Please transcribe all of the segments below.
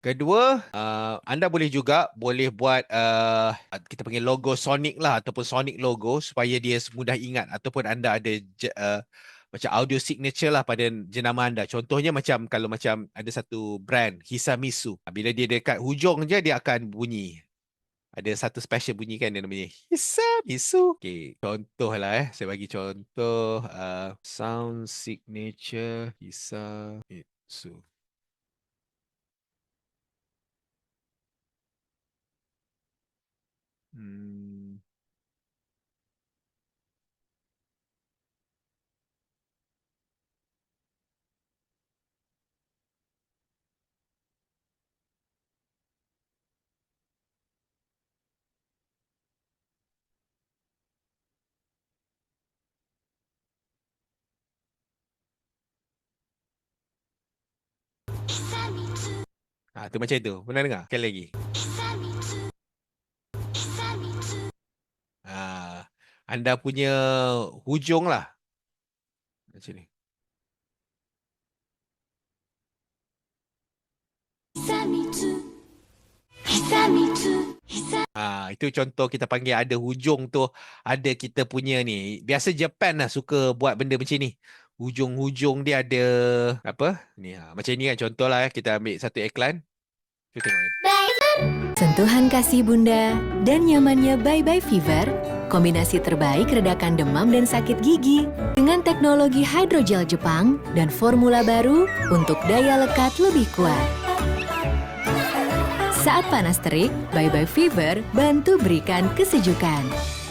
Kedua, anda boleh buat kita panggil logo Sonic lah ataupun Sonic logo supaya dia mudah ingat ataupun anda ada macam audio signature lah pada jenama anda. Contohnya macam kalau macam ada satu brand Hisamisu. Bila dia dekat hujung je dia akan bunyi. Ada satu special bunyi kan dia namanya Hisamisu. Okay, contoh lah saya bagi contoh sound signature Hisamitsu. Hmm. Tu macam itu. Pernah dengar? Sekali lagi. Ah, anda punya hujung lah. Macam ni. Itu contoh kita panggil ada hujung tu. Ada kita punya ni. Biasa Japan lah suka buat benda macam ni. Hujung-hujung dia ada apa? Ni macam ni kan contoh lah kita ambil satu iklan. Kita tengok ni. Sentuhan kasih bunda dan nyamannya Bye Bye Fever, kombinasi terbaik redakan demam dan sakit gigi dengan teknologi hidrogel Jepang dan formula baru untuk daya lekat lebih kuat. Saat panas terik, Bye Bye Fever bantu berikan kesejukan.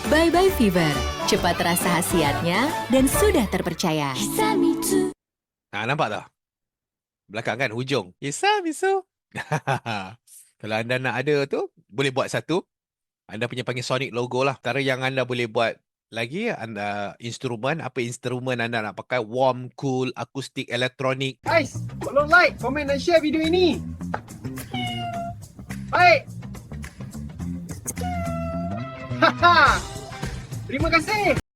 Bye Bye Fever, cepat terasa khasiatnya dan sudah terpercaya. Nampak tak? Belakang kan hujung. Hisamisu. Kalau anda nak ada tu, boleh buat satu. Anda punya panggil Sonic logo lah. Antara yang anda boleh buat lagi, anda instrumen. Apa instrumen anda nak pakai? Warm, cool, akustik, elektronik. Guys, tolong like, komen dan share video ini. Baik. Haha. Terima kasih.